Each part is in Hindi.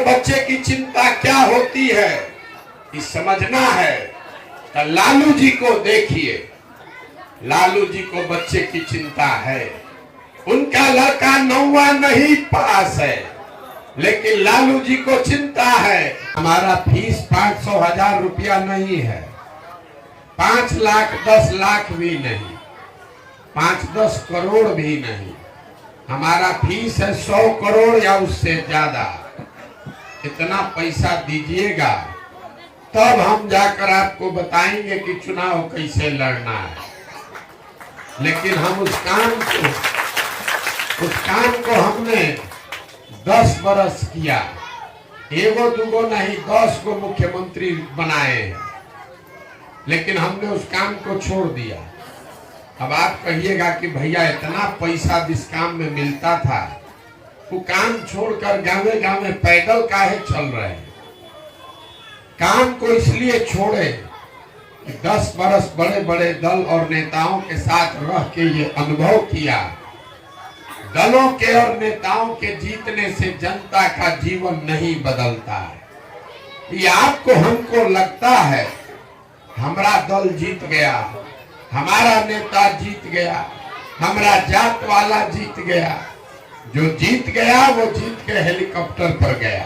बच्चे की चिंता क्या होती है ये समझना है तो लालू जी को देखिए। लालू जी को बच्चे की चिंता है। उनका लड़का 9वां नहीं पास है, लेकिन लालू जी को चिंता है। हमारा फीस 500,000 रुपया नहीं है, 5 लाख 10 लाख भी नहीं, 5-10 करोड़ भी नहीं। हमारा फीस है 100 करोड़ या उससे ज्यादा। इतना पैसा दीजिएगा तब हम जाकर आपको बताएंगे कि चुनाव कैसे लड़ना है। लेकिन हम उस काम को हमने 10 बरस किया, एगो दूगो नहीं 10 को मुख्यमंत्री बनाए हैं, लेकिन हमने उस काम को छोड़ दिया। अब आप कहिएगा कि भैया इतना पैसा जिस काम में मिलता था वो काम छोड़कर गाँव गाँव में पैदल काहे चल रहे हैं। काम को इसलिए छोड़े कि 10 बरस बड़े बड़े दल और नेताओं के साथ रह के ये अनुभव किया, दलों के और नेताओं के जीतने से जनता का जीवन नहीं बदलता है। ये आपको हमको लगता है हमारा दल जीत गया, हमारा नेता जीत गया, हमारा जात वाला जीत गया। जो जीत गया वो जीत के हेलीकॉप्टर पर गया,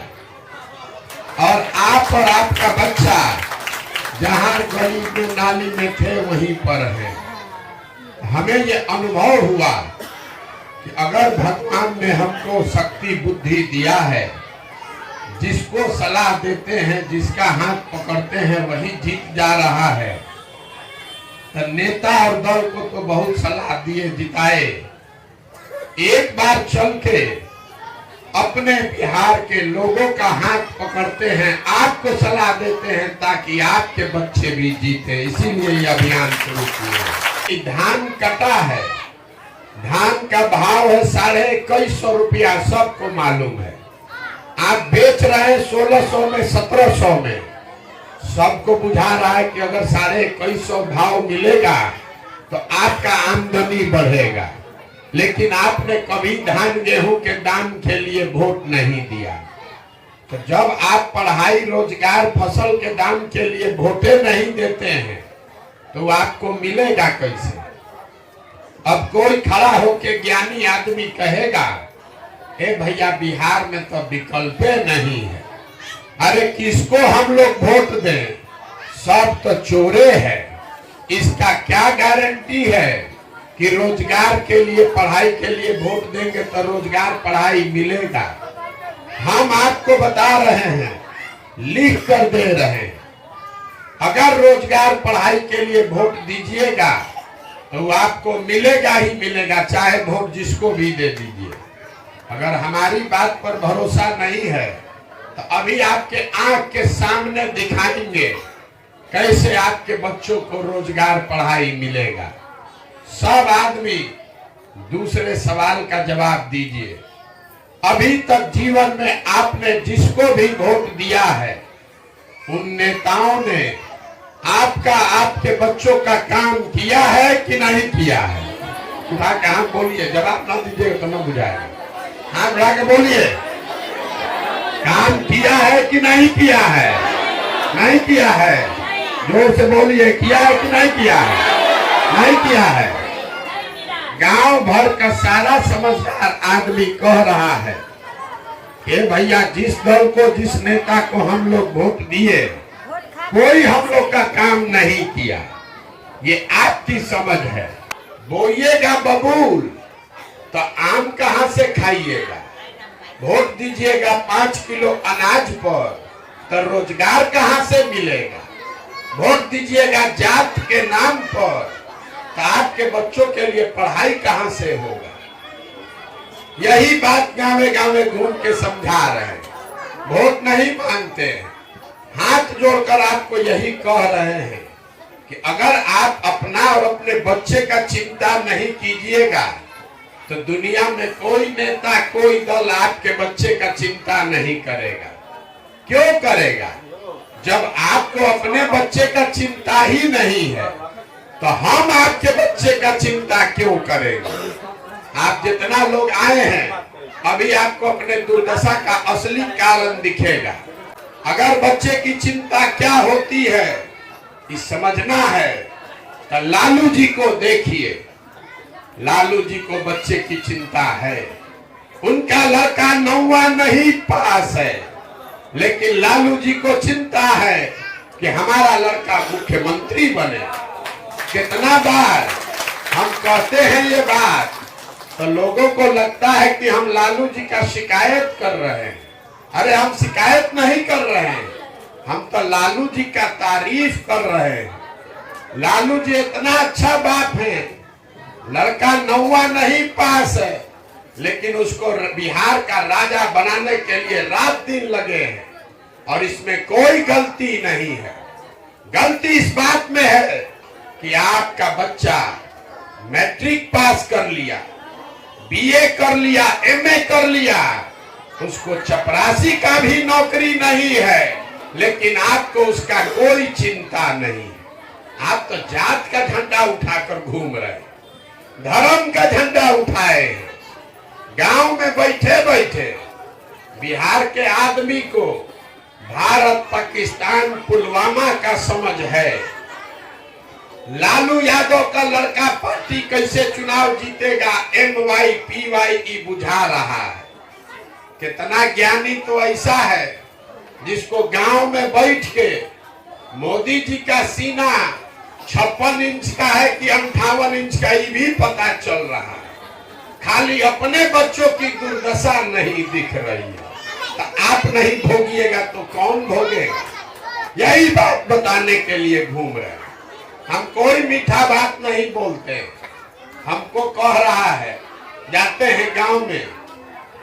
और आप और आपका बच्चा जहां गली में नाली में थे वहीं पर है। हमें ये अनुभव हुआ कि अगर भगवान ने हमको शक्ति बुद्धि दिया है, जिसको सलाह देते हैं, जिसका हाथ पकड़ते हैं वही जीत जा रहा है। तो नेता और दल को तो बहुत सलाह दिए, जिताए। एक बार चल के अपने बिहार के लोगों का हाथ पकड़ते हैं, आपको सलाह देते हैं ताकि आपके बच्चे भी जीते। इसीलिए ये अभियान शुरू किया। धान कटा है, धान का भाव है 2150 रुपया, सबको मालूम है। आप बेच रहे हैं 1600 में 1700 में। सबको बुझा रहा है कि अगर 2150 भाव मिलेगा तो आपका आमदनी बढ़ेगा, लेकिन आपने कभी धान गेहूं के दाम के लिए वोट नहीं दिया। तो जब आप पढ़ाई रोजगार फसल के दाम के लिए वोटे नहीं देते हैं तो आपको मिलेगा कैसे। अब कोई खड़ा होके ज्ञानी आदमी कहेगा हे भैया बिहार में तो विकल्प नहीं है, अरे किसको हम लोग वोट दें, सब तो चोरे है। इसका क्या गारंटी है कि रोजगार के लिए पढ़ाई के लिए वोट देंगे तो रोजगार पढ़ाई मिलेगा। हम आपको बता रहे हैं, लिख कर दे रहे हैं, अगर रोजगार पढ़ाई के लिए वोट दीजिएगा तो आपको मिलेगा ही मिलेगा, चाहे वोट जिसको भी दे दीजिए। अगर हमारी बात पर भरोसा नहीं है तो अभी आपके आंख के सामने दिखाएंगे कैसे आपके बच्चों को रोजगार पढ़ाई मिलेगा। सब आदमी दूसरे सवाल का जवाब दीजिए। अभी तक जीवन में आपने जिसको भी वोट दिया है उन नेताओं ने आपका आपके बच्चों का काम किया है कि नहीं किया है? उठा के हाथ बोलिए, जवाब ना दीजिएगा तो ना बुझाएगा। हाथ उठा के बोलिए, काम किया है कि नहीं किया है? नहीं किया है। जोर से बोलिए, किया है कि नहीं किया है? नहीं किया है। गांव भर का सारा समझदार आदमी कह रहा है कि भैया जिस दल को जिस नेता को हम लोग वोट दिए कोई हम लोग का काम नहीं किया। ये आपकी समझ है। बोइएगा बबूल तो आम कहां से खाइएगा। वोट दीजिएगा 5 किलो अनाज पर तो रोजगार कहां से मिलेगा। वोट दीजिएगा जात के नाम पर तो आपके बच्चों के लिए पढ़ाई कहां से होगा। यही बात गाँव गाँव घूम के समझा रहे हैं। वोट नहीं मांगते हैं, हाथ जोड़कर आपको यही कह रहे हैं कि अगर आप अपना और अपने बच्चे का चिंता नहीं कीजिएगा तो दुनिया में कोई नेता कोई दल आपके बच्चे का चिंता नहीं करेगा। क्यों करेगा? जब आपको अपने बच्चे का चिंता ही नहीं है तो हम आपके बच्चे का चिंता क्यों करेंगे। आप जितना लोग आए हैं अभी आपको अपने दुर्दशा का असली कारण दिखेगा। अगर बच्चे की चिंता क्या होती है ये समझना है तो लालू जी को देखिए। लालू जी को बच्चे की चिंता है। उनका लड़का 9वां नहीं पास है, लेकिन लालू जी को चिंता है कि हमारा लड़का मुख्यमंत्री बने। कितना बार हम कहते हैं ये बात तो लोगों को लगता है कि हम लालू जी का शिकायत कर रहे हैं। अरे हम शिकायत नहीं कर रहे हैं, हम तो लालू जी का तारीफ कर रहे हैं। लालू जी इतना अच्छा बाप है, लड़का 9वां नहीं पास है, लेकिन उसको बिहार का राजा बनाने के लिए रात दिन लगे हैं और इसमें कोई गलती नहीं है। गलती इस बात में है कि आपका बच्चा मैट्रिक पास कर लिया, बीए कर लिया, एमए कर लिया, उसको चपरासी का भी नौकरी नहीं है, लेकिन आपको उसका कोई चिंता नहीं। आप तो जात का झंडा उठाकर घूम रहे, धर्म का झंडा उठाए। गांव में बैठे बैठे बिहार के आदमी को भारत पाकिस्तान पुलवामा का समझ है। लालू यादव का लड़का पार्टी कैसे चुनाव जीतेगा MYPY बुझा रहा है। कितना ज्ञानी तो ऐसा है जिसको गांव में बैठ के मोदी जी का सीना 56 इंच का है कि 58 इंच का ये भी पता चल रहा है। खाली अपने बच्चों की दुर्दशा नहीं दिख रही है। तो आप नहीं भोगिएगा तो कौन भोगेगा? यही बात बताने के लिए घूम रहे हैं। हम कोई मीठा बात नहीं बोलते। हमको कह रहा है, जाते हैं गांव में,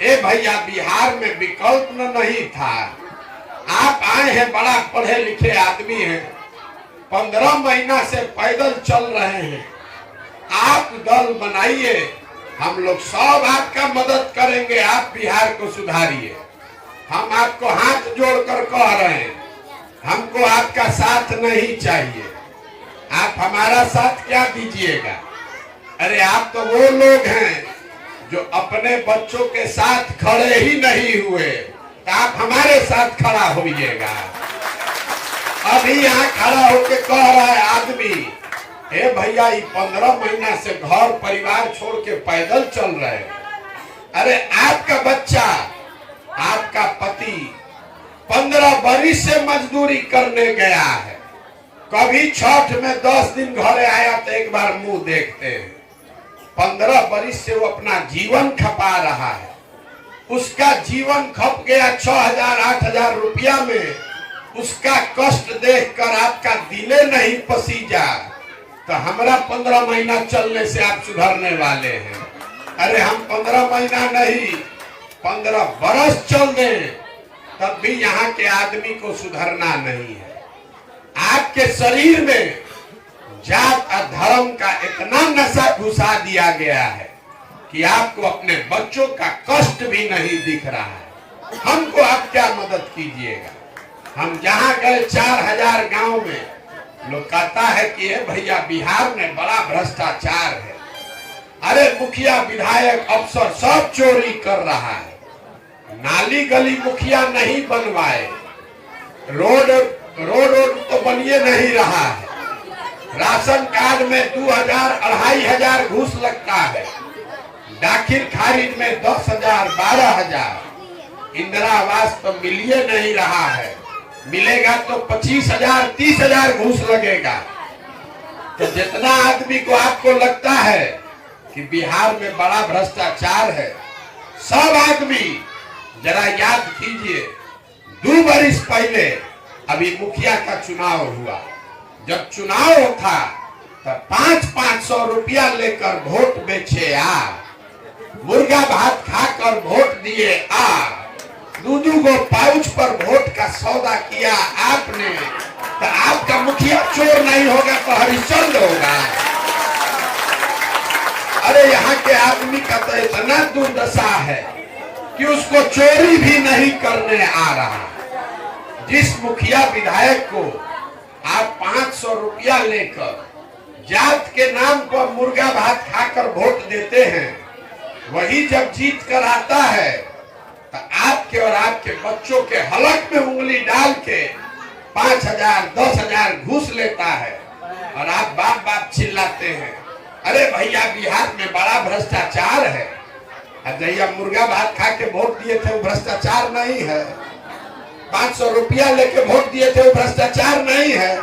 ए भैया बिहार में विकल्प नहीं था। आप आए हैं, बड़ा पढ़े लिखे आदमी हैं, 15 महीना से पैदल चल रहे हैं। आप दल बनाइए, हम लोग सब आपका मदद करेंगे, आप बिहार को सुधारिए। हम आपको हाथ जोड़कर कह रहे हैं, हमको आपका साथ नहीं चाहिए। आप हमारा साथ क्या दीजिएगा? अरे आप तो वो लोग हैं जो अपने बच्चों के साथ खड़े ही नहीं हुए, तो आप हमारे साथ खड़ा होइएगा। अभी यहाँ खड़ा होके कह रहा है आदमी, हे भैया ये 15 महीना से घर परिवार छोड़ के पैदल चल रहे। अरे आपका बच्चा, आपका पति 15 बरिस से मजदूरी करने गया है। कभी छठ में 10 दिन घरे आया तो एक बार मुंह देखते हैं। 15 बरिस से वो अपना जीवन खपा रहा है। उसका जीवन खप गया 6,000 8,000 रुपया में। उसका कष्ट देखकर आपका दिले नहीं पसीजा, तो हमारा 15 महीना चलने से आप सुधरने वाले हैं। अरे हम 15 महीना नहीं 15 बरस चल दें तब भी यहाँ के आदमी को सुधरना नहीं है। आपके शरीर में जात और धर्म का इतना नशा घुसा दिया गया है कि आपको अपने बच्चों का कष्ट भी नहीं दिख रहा है। हमको आप क्या मदद कीजिएगा? हम जहाँ गए 4000 गांव में लोग कहता है कि ये भैया बिहार में बड़ा भ्रष्टाचार है। अरे मुखिया विधायक अफसर सब चोरी कर रहा है। नाली गली मुखिया नहीं बनवाए, रोड तो बनिए नहीं रहा है। राशन कार्ड में 2000 2500 घूस लगता है। दाखिल खारिज में 10,000 12,000। इंदिरा आवास तो मिलिए नहीं रहा है, मिलेगा तो 25,000 30,000 घूस लगेगा। तो जितना आदमी को आपको लगता है कि बिहार में बड़ा भ्रष्टाचार है, सब आदमी जरा याद कीजिए 2 बरिस पहले अभी मुखिया का चुनाव हुआ। जब चुनाव था तब 500 रुपया लेकर वोट बेचे आ, मुर्गा भात खाकर वोट दिए आ, 2 गो पाउच पर वोट का सौदा किया आपने। तो आपका मुखिया चोर नहीं होगा तो हरिश्चंद्र होगा। अरे यहाँ के आदमी का तो इतना दुर्दशा है कि उसको चोरी भी नहीं करने आ रहा। जिस मुखिया विधायक को आप 500 रुपया लेकर जात के नाम पर मुर्गा भात खाकर वोट देते हैं, वही जब जीत कर आता है तो आपके और आपके बच्चों के हलक में उंगली डाल के 5,000 10,000 घूस लेता है और आप बाप बाप चिल्लाते हैं, अरे भैया बिहार में बड़ा भ्रष्टाचार है। जैया मुर्गा भात खा के वोट दिए थे वो भ्रष्टाचार नहीं है। 500 रुपया लेके वोट दिए थे वो भ्रष्टाचार नहीं है।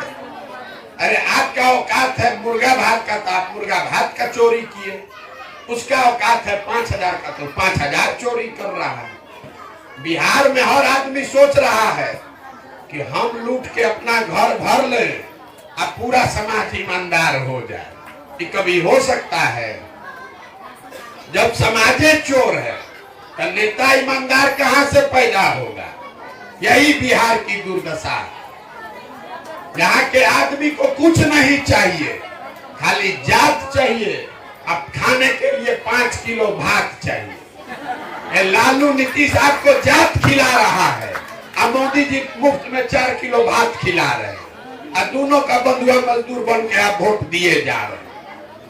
अरे आपका औकात है मुर्गा भात का तो आप मुर्गा भात का चोरी किए, उसका औकात है 5,000 का तो 5,000 चोरी कर रहा है। बिहार में हर आदमी सोच रहा है कि हम लूट के अपना घर भर ले और पूरा समाज ईमानदार हो जाए। कि कभी हो सकता है? जब समाजे चोर है तो नेता ईमानदार कहां से पैदा होगा? यही बिहार की दुर्दशा है। यहाँ के आदमी को कुछ नहीं चाहिए, खाली जात चाहिए। अब खाने के लिए 5 किलो भात चाहिए। लालू नीतीश आपको जात खिला रहा है और मोदी जी मुफ्त में 4 किलो भात खिला रहे हैं और दोनों का बंधुआ मजदूर बन के आप वोट दिए जा रहे हैं।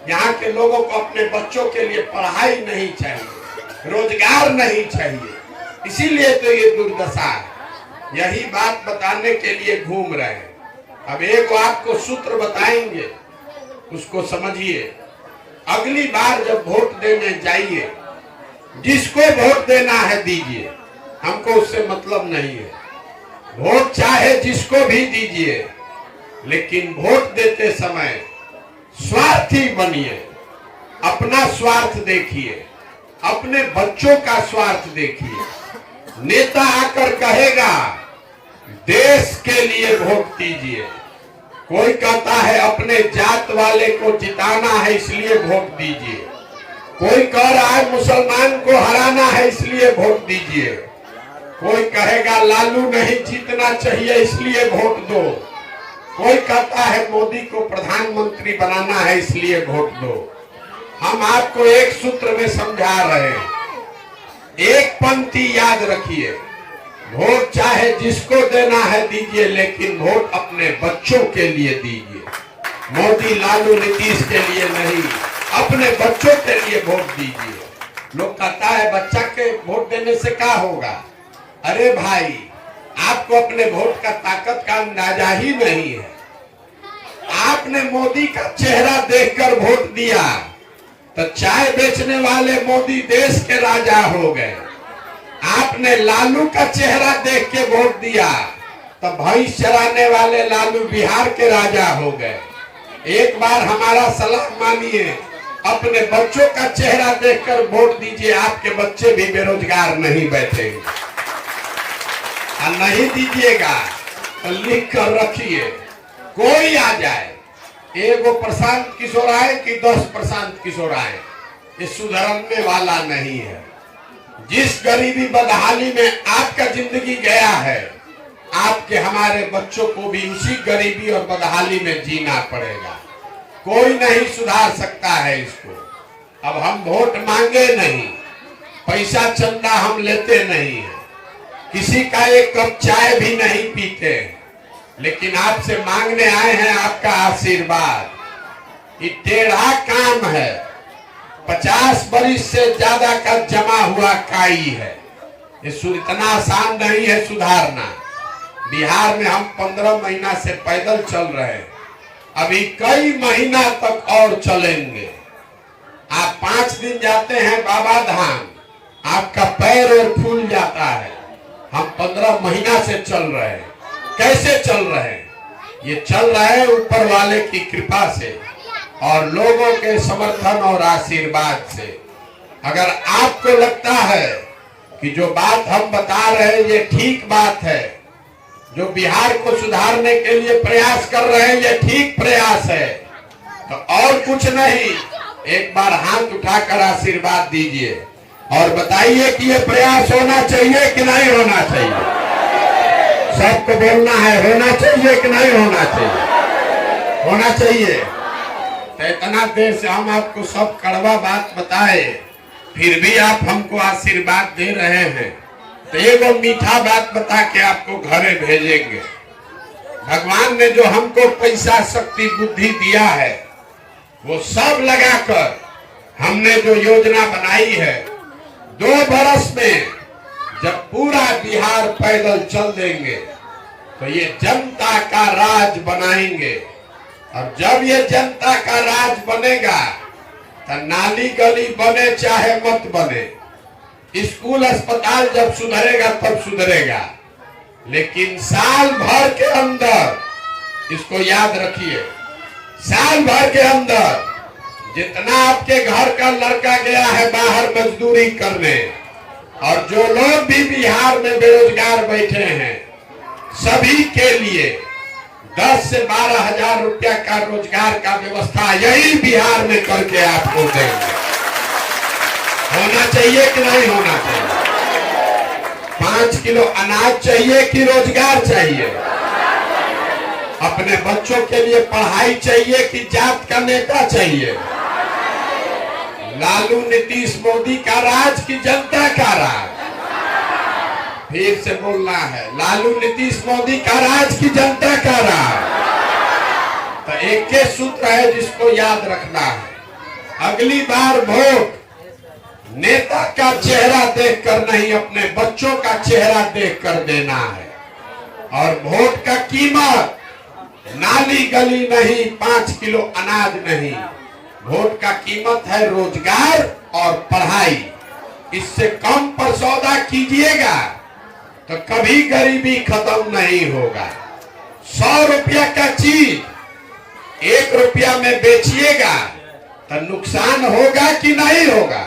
यहाँ के लोगों को अपने बच्चों के लिए पढ़ाई नहीं चाहिए, रोजगार नहीं चाहिए, इसीलिए तो ये दुर्दशा है। यही बात बताने के लिए घूम रहे हैं। अब एक आपको सूत्र बताएंगे, उसको समझिए। अगली बार जब वोट देने जाइए, जिसको वोट देना है दीजिए, हमको उससे मतलब नहीं है। वोट चाहे जिसको भी दीजिए, लेकिन वोट देते समय स्वार्थी बनिए। अपना स्वार्थ देखिए, अपने बच्चों का स्वार्थ देखिए। नेता आकर कहेगा देश के लिए वोट दीजिए, कोई कहता है अपने जात वाले को जिताना है इसलिए वोट दीजिए, कोई कह रहा है मुसलमान को हराना है इसलिए वोट दीजिए, कोई कहेगा लालू नहीं जीतना चाहिए इसलिए वोट दो, कोई कहता है मोदी को प्रधानमंत्री बनाना है इसलिए वोट दो। हम आपको एक सूत्र में समझा रहे हैं, एक पंक्ति याद रखिए, वोट चाहे जिसको देना है दीजिए, लेकिन वोट अपने बच्चों के लिए दीजिए। मोदी लालू नीतीश के लिए नहीं, अपने बच्चों के लिए वोट दीजिए। लोग कहता है बच्चा के वोट देने से क्या होगा? अरे भाई, आपको अपने वोट का ताकत का अंदाजा ही नहीं है। आपने मोदी का चेहरा देखकर वोट दिया तो चाय बेचने वाले मोदी देश के राजा हो गए। आपने लालू का चेहरा देख के वोट दिया तो भैंस चराने वाले लालू बिहार के राजा हो गए। एक बार हमारा सलाह मानिए, अपने बच्चों का चेहरा देखकर वोट दीजिए। आपके बच्चे भी बेरोजगार नहीं बैठेंगे। और नहीं दीजिएगा तो लिख कर रखिए, कोई आ जाए, एगो प्रशांत किशोर आए कि 10 प्रशांत किशोर आए, ये सुधरने वाला नहीं है। जिस गरीबी बदहाली में आपका जिंदगी गया है, आपके हमारे बच्चों को भी उसी गरीबी और बदहाली में जीना पड़ेगा। कोई नहीं सुधार सकता है इसको। अब हम वोट मांगे नहीं, पैसा चंदा हम लेते नहीं है, किसी का एक कप चाय भी नहीं पीते, लेकिन आपसे मांगने आए हैं आपका आशीर्वाद। ये टेढ़ा काम है, 50 बरिस से ज्यादा का जमा हुआ काई है। ये इतना आसान नहीं है सुधारना। बिहार में हम 15 महीना से पैदल चल रहे हैं, अभी कई महीना तक और चलेंगे। आप 5 दिन जाते हैं बाबा धाम, आपका पैर और फूल जाता है। हम 15 महीना से चल रहे हैं। कैसे चल रहे हैं? ये चल रहे हैं ऊपर वाले की कृपा से और लोगों के समर्थन और आशीर्वाद से। अगर आपको लगता है कि जो बात हम बता रहे हैं ये ठीक बात है, जो बिहार को सुधारने के लिए प्रयास कर रहे हैं ये ठीक प्रयास है, तो और कुछ नहीं, एक बार हाथ उठाकर आशीर्वाद दीजिए और बताइए कि ये प्रयास होना चाहिए कि नहीं होना चाहिए। सबको बोलना है, होना चाहिए कि नहीं होना चाहिए? होना चाहिए। तो इतना देर से हम आपको सब कड़वा बात बताए, फिर भी आप हमको आशीर्वाद दे रहे हैं, तो एगो मीठा बात बता के आपको घरे भेजेंगे। भगवान ने जो हमको पैसा शक्ति बुद्धि दिया है वो सब लगाकर हमने जो योजना बनाई है, 2 बरस में जब पूरा बिहार पैदल चल देंगे तो ये जनता का राज बनाएंगे। और जब ये जनता का राज बनेगा तो नाली गली बने चाहे मत बने, स्कूल अस्पताल जब सुधरेगा तब सुधरेगा, लेकिन साल भर के अंदर, इसको याद रखिए, साल भर के अंदर जितना आपके घर का लड़का गया है बाहर मजदूरी करने, और जो लोग भी बिहार में बेरोजगार बैठे हैं, सभी के लिए 10 से 12 हजार रुपया का रोजगार का व्यवस्था यही बिहार में करके आपको देंगे। होना चाहिए कि नहीं होना चाहिए? 5 किलो अनाज चाहिए कि रोजगार चाहिए? अपने बच्चों के लिए पढ़ाई चाहिए कि जात का नेता चाहिए? लालू नीतीश मोदी का राज की जनता का राज? फिर से बोलना है, लालू नीतीश मोदी का राज की जनता का राज? तो एक के सूत्र है जिसको याद रखना है, अगली बार वोट नेता का चेहरा देखकर नहीं, अपने बच्चों का चेहरा देखकर देना है। और वोट का कीमत नाली गली नहीं, 5 किलो अनाज नहीं, वोट का कीमत है रोजगार और पढ़ाई। इससे कम पर सौदा कीजिएगा तो कभी गरीबी खत्म नहीं होगा। 100 रुपया का चीज 1 रुपया में बेचिएगा तो नुकसान होगा कि नहीं होगा?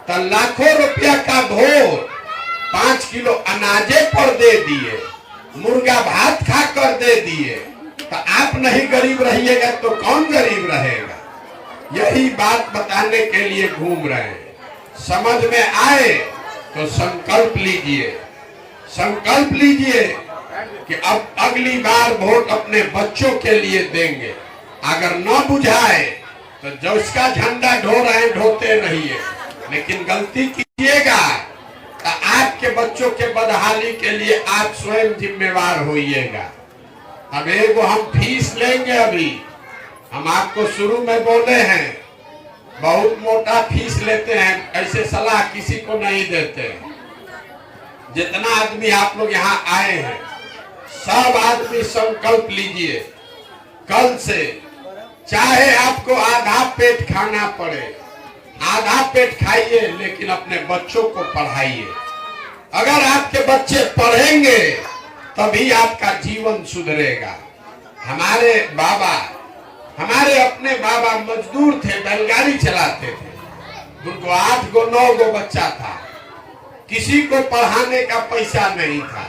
तो लाखों रुपया का भोज 5 किलो अनाजे पर दे दिए, मुर्गा भात खाकर दे दिए, तो आप नहीं गरीब रहिएगा तो कौन गरीब रहेगा? यही बात बताने के लिए घूम रहे हैं। समझ में आए तो संकल्प लीजिए, संकल्प लीजिए कि अब अगली बार वोट अपने बच्चों के लिए देंगे। अगर न बुझाए तो जो इसका झंडा ढो रहे हैं ढोते रहिए, लेकिन गलती कीजिएगा तो आपके बच्चों के बदहाली के लिए आप स्वयं जिम्मेवार होइएगा। अब एगो हम फीस लेंगे, अभी हम आपको शुरू में बोले हैं बहुत मोटा फीस लेते हैं, ऐसे सलाह किसी को नहीं देते। जितना आदमी आप लोग यहाँ आए हैं सब आदमी संकल्प लीजिए, कल से चाहे आपको आधा पेट खाना पड़े, आधा पेट खाइए, लेकिन अपने बच्चों को पढ़ाइए। अगर आपके बच्चे पढ़ेंगे तभी आपका जीवन सुधरेगा। हमारे बाबा, हमारे अपने बाबा मजदूर थे, बैलगाड़ी चलाते थे, उनको 8 गो 9 गो बच्चा था, किसी को पढ़ाने का पैसा नहीं था,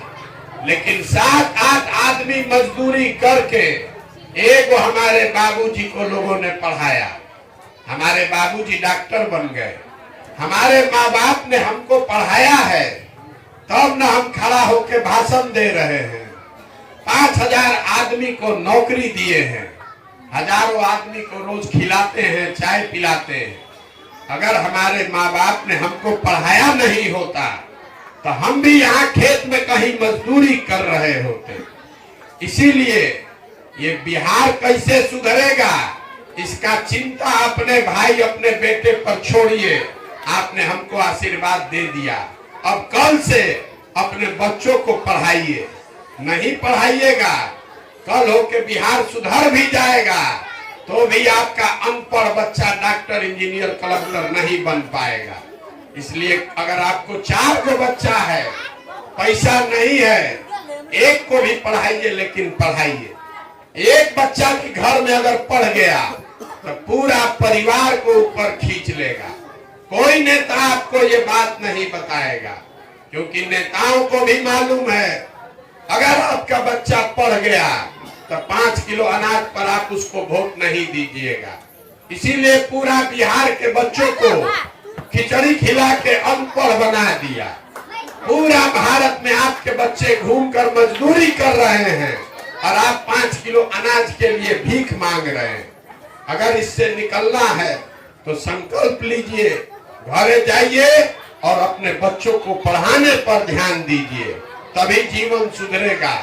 लेकिन 7-8 आदमी मजदूरी करके एक हमारे बाबूजी को लोगों ने पढ़ाया। हमारे बाबूजी डॉक्टर बन गए। हमारे माँ बाप ने हमको पढ़ाया है, तब न हम खड़ा होकर भाषण दे रहे हैं। 5000 आदमी को नौकरी दिए हैं, हजारों आदमी को रोज खिलाते हैं, चाय पिलाते हैं। अगर हमारे माँ बाप ने हमको पढ़ाया नहीं होता तो हम भी यहाँ खेत में कहीं मजदूरी कर रहे होते। इसीलिए ये बिहार कैसे सुधरेगा इसका चिंता अपने भाई, अपने बेटे पर छोड़िए। आपने हमको आशीर्वाद दे दिया, अब कल से अपने बच्चों को पढ़ाइए। नहीं पढ़ाइएगा, कल होके बिहार सुधर भी जाएगा तो भी आपका अनपढ़ बच्चा डॉक्टर, इंजीनियर, कलेक्टर नहीं बन पाएगा। इसलिए अगर आपको 4 गो बच्चा है, पैसा नहीं है, एक को भी पढ़ाइए, लेकिन पढ़ाइए। एक बच्चा के घर में अगर पढ़ गया तो पूरा परिवार को ऊपर खींच लेगा। कोई नेता आपको ये बात नहीं बताएगा, क्योंकि नेताओं को भी मालूम है अगर आपका बच्चा पढ़ गया तो 5 किलो अनाज पर आप उसको वोट नहीं दीजिएगा। इसीलिए पूरा बिहार के बच्चों को खिचड़ी खिला के अनपढ़ बना दिया। पूरा भारत में आपके बच्चे घूमकर मजदूरी कर रहे हैं और आप 5 किलो अनाज के लिए भीख मांग रहे हैं। अगर इससे निकलना है तो संकल्प लीजिए, घरे जाइए और अपने बच्चों को पढ़ाने पर ध्यान दीजिए, तभी जीवन सुधरेगा।